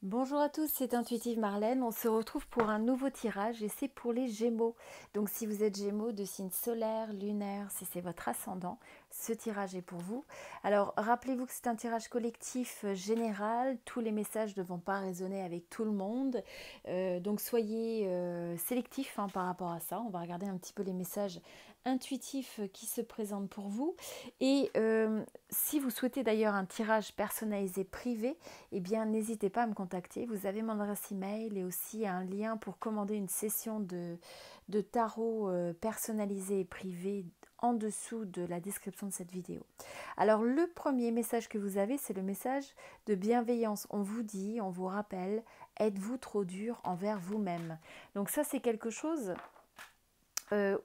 Bonjour à tous, c'est Intuitive Marlène. On se retrouve pour un nouveau tirage et c'est pour les Gémeaux. Donc si vous êtes Gémeaux de signe solaire, lunaire, si c'est votre ascendant, ce tirage est pour vous. Alors rappelez-vous que c'est un tirage collectif général. Tous les messages ne vont pas résonner avec tout le monde. Donc soyez sélectifs par rapport à ça. On va regarder un petit peu les messages intuitifs qui se présentent pour vous. Et si vous souhaitez d'ailleurs un tirage personnalisé privé, eh bien n'hésitez pas à me contacter. Vous avez mon adresse email et aussi un lien pour commander une session de tarot personnalisée et privée en dessous de la description de cette vidéo. Alors le premier message que vous avez, c'est le message de bienveillance. On vous dit, on vous rappelle, êtes-vous trop dur envers vous-même? Donc ça c'est quelque chose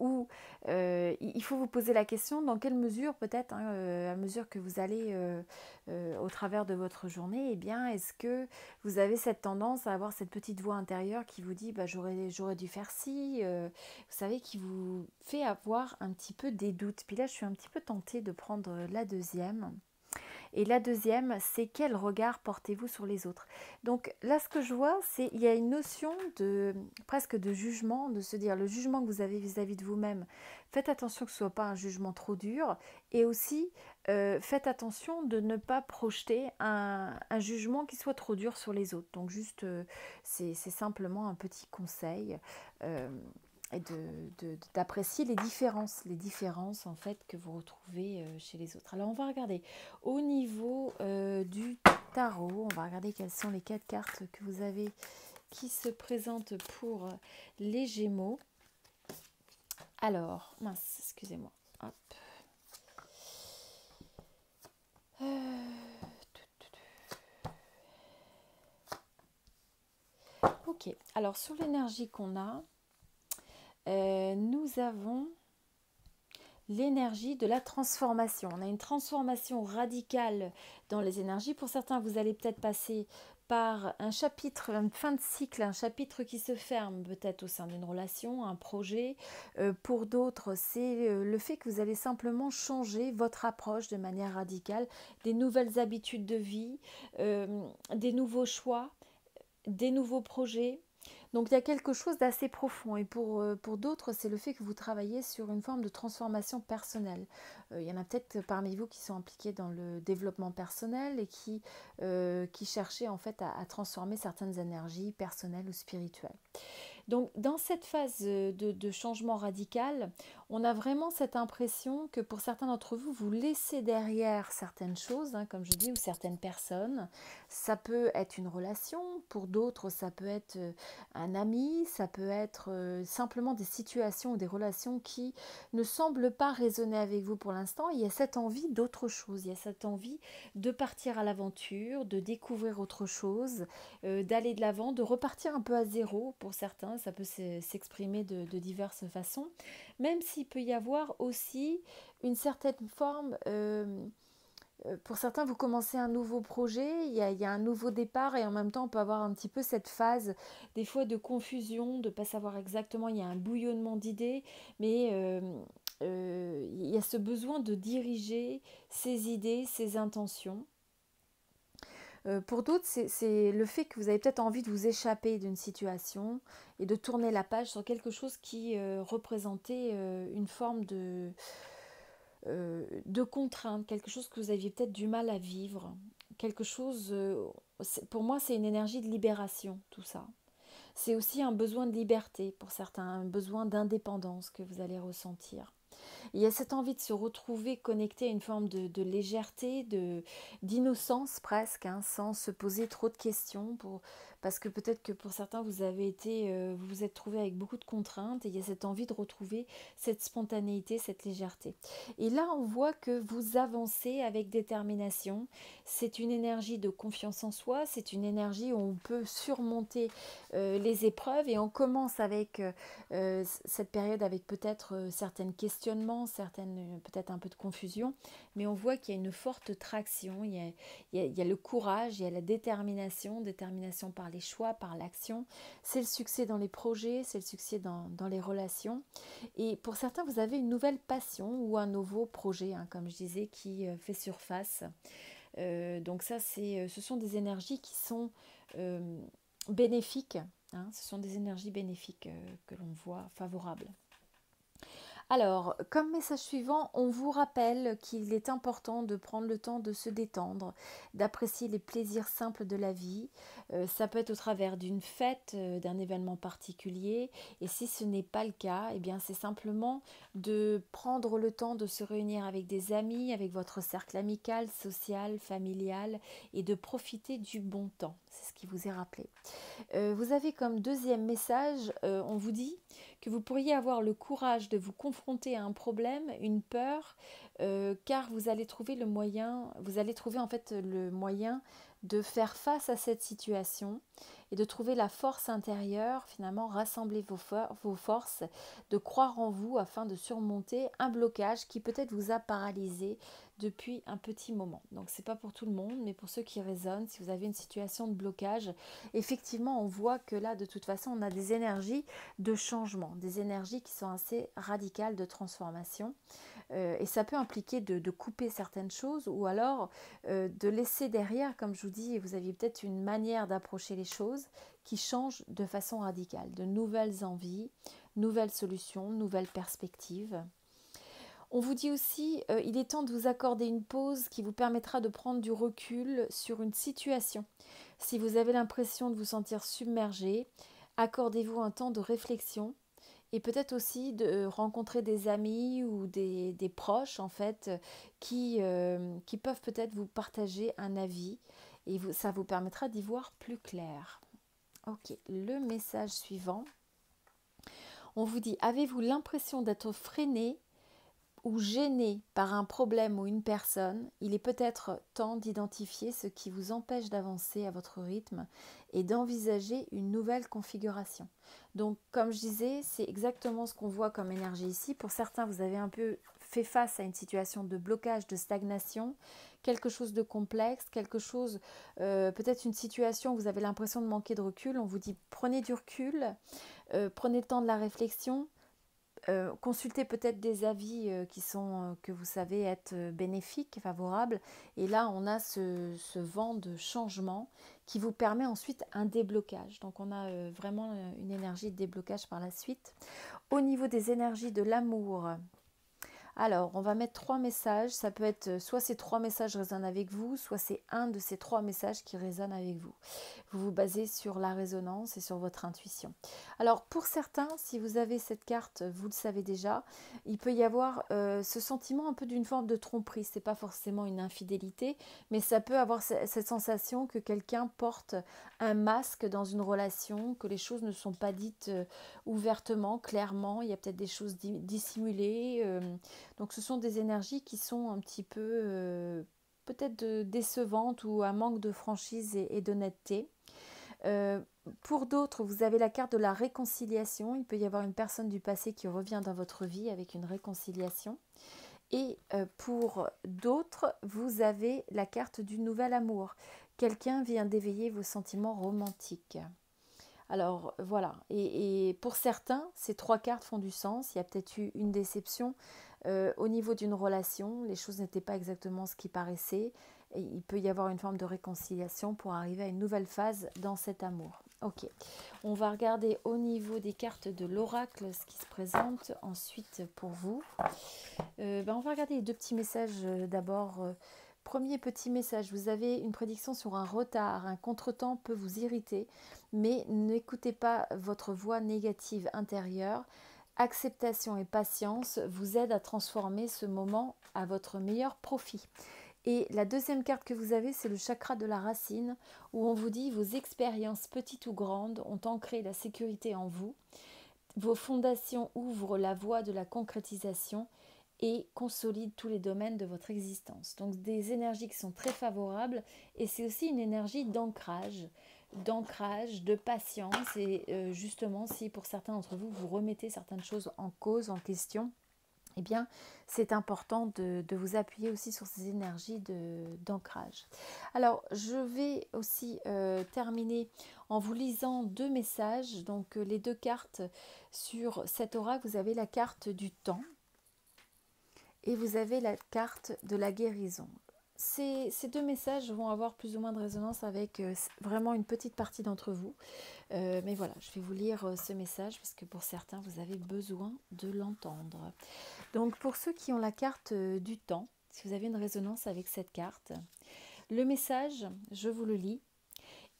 où il faut vous poser la question dans quelle mesure peut-être, à mesure que vous allez au travers de votre journée, eh bien, est-ce que vous avez cette tendance à avoir cette petite voix intérieure qui vous dit bah, j'aurais dû faire ci, vous savez, qui vous fait avoir un petit peu des doutes. Puis là, je suis un petit peu tentée de prendre la deuxième. Et la deuxième, c'est quel regard portez-vous sur les autres. Donc là, ce que je vois, c'est il y a une notion de presque de jugement, de se dire le jugement que vous avez vis-à-vis de vous-même. Faites attention que ce ne soit pas un jugement trop dur. Et aussi, faites attention de ne pas projeter un jugement qui soit trop dur sur les autres. Donc juste, c'est simplement un petit conseil. Et d'apprécier les différences en fait que vous retrouvez chez les autres. Alors on va regarder au niveau du tarot, on va regarder quelles sont les 4 cartes que vous avez qui se présentent pour les Gémeaux. Alors, mince, excusez-moi. Hop. Ok, alors sur l'énergie qu'on a, nous avons l'énergie de la transformation. On a une transformation radicale dans les énergies. Pour certains, vous allez peut-être passer par un chapitre, une fin de cycle, un chapitre qui se ferme peut-être au sein d'une relation, un projet. Pour d'autres, c'est le fait que vous allez simplement changer votre approche de manière radicale, des nouvelles habitudes de vie, des nouveaux choix, des nouveaux projets. Donc il y a quelque chose d'assez profond et pour d'autres, c'est le fait que vous travaillez sur une forme de transformation personnelle. Il y en a peut-être parmi vous qui sont impliqués dans le développement personnel et qui cherchaient en fait à transformer certaines énergies personnelles ou spirituelles. Donc dans cette phase de changement radical, on a vraiment cette impression que pour certains d'entre vous, vous laissez derrière certaines choses, comme je dis, ou certaines personnes. Ça peut être une relation, pour d'autres ça peut être un ami, ça peut être simplement des situations ou des relations qui ne semblent pas résonner avec vous pour l'instant. Il y a cette envie d'autre chose, il y a cette envie de partir à l'aventure, de découvrir autre chose, d'aller de l'avant, de repartir un peu à zéro pour certains. Ça peut s'exprimer de diverses façons, même s'il peut y avoir aussi une certaine forme, pour certains vous commencez un nouveau projet, il y a un nouveau départ et en même temps on peut avoir un petit peu cette phase des fois de confusion, de ne pas savoir exactement, il y a un bouillonnement d'idées, mais il y a ce besoin de diriger ses idées, ses intentions. Pour d'autres, c'est le fait que vous avez peut-être envie de vous échapper d'une situation et de tourner la page sur quelque chose qui représentait une forme de contrainte, quelque chose que vous aviez peut-être du mal à vivre, quelque chose, pour moi c'est une énergie de libération tout ça. C'est aussi un besoin de liberté pour certains, un besoin d'indépendance que vous allez ressentir. Il y a cette envie de se retrouver connecté à une forme de légèreté, d'innocence presque, sans se poser trop de questions. Parce que peut-être que pour certains, vous vous êtes trouvé avec beaucoup de contraintes et il y a cette envie de retrouver cette spontanéité, cette légèreté. Et là, on voit que vous avancez avec détermination. C'est une énergie de confiance en soi, c'est une énergie où on peut surmonter les épreuves et on commence avec cette période avec peut-être certains questionnements, peut-être un peu de confusion, mais on voit qu'il y a une forte traction, il y a le courage, il y a la détermination par les choix, par l'action. C'est le succès dans les projets, c'est le succès dans les relations. Et pour certains, vous avez une nouvelle passion ou un nouveau projet, comme je disais, qui fait surface. Donc ça, ce sont des énergies qui sont bénéfiques, hein, ce sont des énergies bénéfiques que l'on voit favorables. Alors, comme message suivant, on vous rappelle qu'il est important de prendre le temps de se détendre, d'apprécier les plaisirs simples de la vie. Ça peut être au travers d'une fête, d'un événement particulier. Et si ce n'est pas le cas, eh bien, c'est simplement de prendre le temps de se réunir avec des amis, avec votre cercle amical, social, familial, et de profiter du bon temps. C'est ce qui vous est rappelé. Vous avez comme deuxième message, on vous dit que vous pourriez avoir le courage de vous confronter à un problème, une peur, car vous allez trouver en fait le moyen de faire face à cette situation et de trouver la force intérieure, finalement rassembler vos forces, de croire en vous afin de surmonter un blocage qui peut-être vous a paralysé depuis un petit moment. Donc c'est pas pour tout le monde, mais pour ceux qui résonnent, si vous avez une situation de blocage, effectivement on voit que là de toute façon on a des énergies de changement, des énergies qui sont assez radicales de transformation. Et ça peut impliquer de couper certaines choses ou alors de laisser derrière, comme je vous dis, vous aviez peut-être une manière d'approcher les choses qui change de façon radicale, de nouvelles envies, nouvelles solutions, nouvelles perspectives. On vous dit aussi, il est temps de vous accorder une pause qui vous permettra de prendre du recul sur une situation. Si vous avez l'impression de vous sentir submergé, accordez-vous un temps de réflexion et peut-être aussi de rencontrer des amis ou des proches en fait qui peuvent peut-être vous partager un avis et ça vous permettra d'y voir plus clair. Ok, le message suivant. On vous dit, avez-vous l'impression d'être freiné ou gêné par un problème ou une personne? Il est peut-être temps d'identifier ce qui vous empêche d'avancer à votre rythme et d'envisager une nouvelle configuration. Donc, comme je disais, c'est exactement ce qu'on voit comme énergie ici. Pour certains, vous avez un peu fait face à une situation de blocage, de stagnation, quelque chose de complexe, quelque chose, peut-être une situation où vous avez l'impression de manquer de recul. On vous dit, prenez du recul, prenez le temps de la réflexion, consultez peut-être des avis que vous savez être bénéfiques, favorables. Et là, on a ce vent de changement qui vous permet ensuite un déblocage. Donc, on a vraiment une énergie de déblocage par la suite. Au niveau des énergies de l'amour, alors, on va mettre 3 messages. Ça peut être soit ces 3 messages résonnent avec vous, soit c'est un de ces 3 messages qui résonne avec vous. Vous vous basez sur la résonance et sur votre intuition. Alors, pour certains, si vous avez cette carte, vous le savez déjà, il peut y avoir ce sentiment un peu d'une forme de tromperie. Ce n'est pas forcément une infidélité, mais ça peut avoir cette sensation que quelqu'un porte un masque dans une relation, que les choses ne sont pas dites ouvertement, clairement. Il y a peut-être des choses dissimulées. Donc ce sont des énergies qui sont un petit peu peut-être décevantes ou un manque de franchise et d'honnêteté. Pour d'autres, vous avez la carte de la réconciliation. Il peut y avoir une personne du passé qui revient dans votre vie avec une réconciliation. Et pour d'autres, vous avez la carte du nouvel amour. Quelqu'un vient d'éveiller vos sentiments romantiques. Alors voilà, et pour certains, ces 3 cartes font du sens. Il y a peut-être eu une déception au niveau d'une relation. Les choses n'étaient pas exactement ce qui paraissait. Et il peut y avoir une forme de réconciliation pour arriver à une nouvelle phase dans cet amour. Ok, on va regarder au niveau des cartes de l'oracle ce qui se présente ensuite pour vous. On va regarder les 2 petits messages d'abord. Premier petit message, vous avez une prédiction sur un retard, un contretemps peut vous irriter, mais n'écoutez pas votre voix négative intérieure. Acceptation et patience vous aident à transformer ce moment à votre meilleur profit. Et la deuxième carte que vous avez, c'est le chakra de la racine, où on vous dit vos expériences petites ou grandes ont ancré la sécurité en vous. Vos fondations ouvrent la voie de la concrétisation et consolide tous les domaines de votre existence. Donc des énergies qui sont très favorables et c'est aussi une énergie d'ancrage, de patience et justement si pour certains d'entre vous, vous remettez certaines choses en cause, en question, eh bien c'est important de vous appuyer aussi sur ces énergies d'ancrage. Alors je vais aussi terminer en vous lisant 2 messages, donc les 2 cartes sur cet oracle, vous avez la carte du temps et vous avez la carte de la guérison. ces deux messages vont avoir plus ou moins de résonance avec vraiment une petite partie d'entre vous. Mais voilà, je vais vous lire ce message parce que pour certains, vous avez besoin de l'entendre. Donc pour ceux qui ont la carte du temps, si vous avez une résonance avec cette carte, le message, je vous le lis.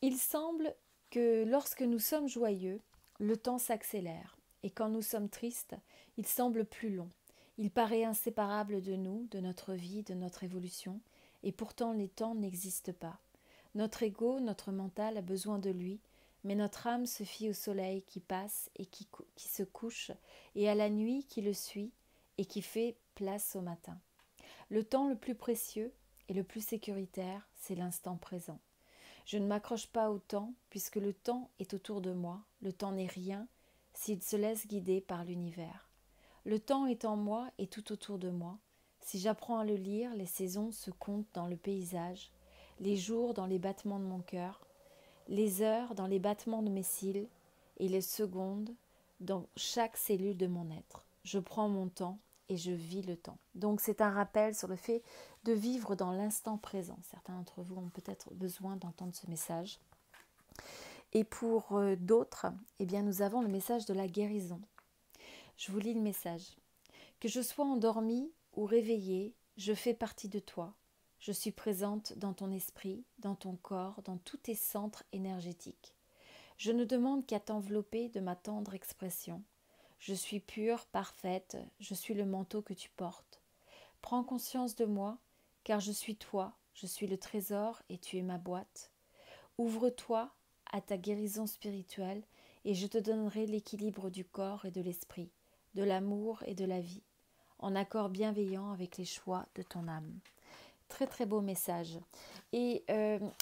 Il semble que lorsque nous sommes joyeux, le temps s'accélère, et quand nous sommes tristes, il semble plus long. Il paraît inséparable de nous, de notre vie, de notre évolution, et pourtant les temps n'existent pas. Notre ego, notre mental a besoin de lui, mais notre âme se fie au soleil qui passe et qui se couche, et à la nuit qui le suit et qui fait place au matin. Le temps le plus précieux et le plus sécuritaire, c'est l'instant présent. Je ne m'accroche pas au temps, puisque le temps est autour de moi. Le temps n'est rien s'il se laisse guider par l'univers. Le temps est en moi et tout autour de moi. Si j'apprends à le lire, les saisons se comptent dans le paysage, les jours dans les battements de mon cœur, les heures dans les battements de mes cils et les secondes dans chaque cellule de mon être. Je prends mon temps et je vis le temps. Donc c'est un rappel sur le fait de vivre dans l'instant présent. Certains d'entre vous ont peut-être besoin d'entendre ce message. Et pour d'autres, eh bien, nous avons le message de la guérison. Je vous lis le message. Que je sois endormie ou réveillée, je fais partie de toi. Je suis présente dans ton esprit, dans ton corps, dans tous tes centres énergétiques. Je ne demande qu'à t'envelopper de ma tendre expression. Je suis pure, parfaite, je suis le manteau que tu portes. Prends conscience de moi, car je suis toi, je suis le trésor et tu es ma boîte. Ouvre-toi à ta guérison spirituelle et je te donnerai l'équilibre du corps et de l'esprit, de l'amour et de la vie, en accord bienveillant avec les choix de ton âme. Très très beau message. Et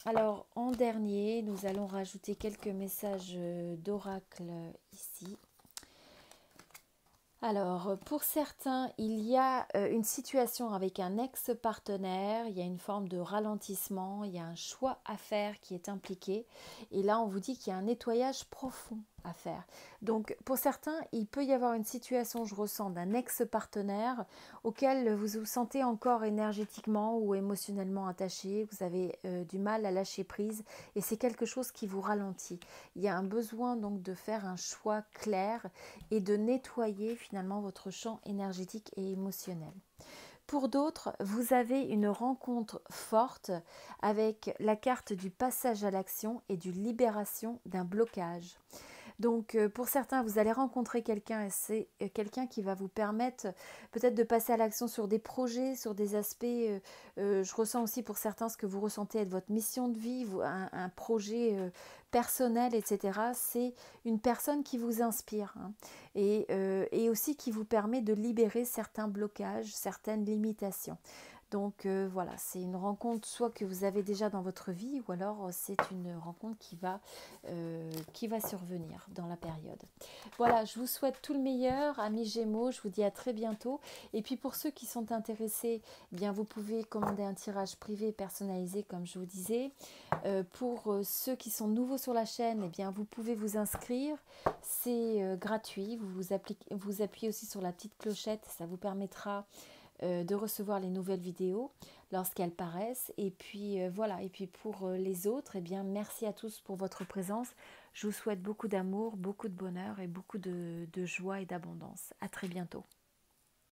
alors en dernier, nous allons rajouter quelques messages d'oracle ici. Alors, pour certains, il y a une situation avec un ex-partenaire, il y a une forme de ralentissement, il y a un choix à faire qui est impliqué. Et là, on vous dit qu'il y a un nettoyage profond à faire. Donc, pour certains, il peut y avoir une situation, je ressens, d'un ex-partenaire auquel vous vous sentez encore énergétiquement ou émotionnellement attaché, vous avez du mal à lâcher prise et c'est quelque chose qui vous ralentit. Il y a un besoin donc de faire un choix clair et de nettoyer finalement votre champ énergétique et émotionnel. Pour d'autres, vous avez une rencontre forte avec la carte du passage à l'action et du libération d'un blocage. Donc pour certains, vous allez rencontrer quelqu'un et c'est quelqu'un qui va vous permettre peut-être de passer à l'action sur des projets, sur des aspects. Je ressens aussi pour certains ce que vous ressentez être votre mission de vie, un projet personnel, etc. C'est une personne qui vous inspire hein, et aussi qui vous permet de libérer certains blocages, certaines limitations. Donc voilà, c'est une rencontre soit que vous avez déjà dans votre vie ou alors c'est une rencontre qui va survenir dans la période. Voilà, je vous souhaite tout le meilleur, amis Gémeaux, je vous dis à très bientôt. Et puis pour ceux qui sont intéressés, eh bien vous pouvez commander un tirage privé personnalisé comme je vous disais. Pour ceux qui sont nouveaux sur la chaîne, eh bien vous pouvez vous inscrire, c'est gratuit, vous appuyez aussi sur la petite clochette, ça vous permettra de recevoir les nouvelles vidéos lorsqu'elles paraissent. Et puis voilà, et puis pour les autres, eh bien merci à tous pour votre présence. Je vous souhaite beaucoup d'amour, beaucoup de bonheur et beaucoup de joie et d'abondance. À très bientôt.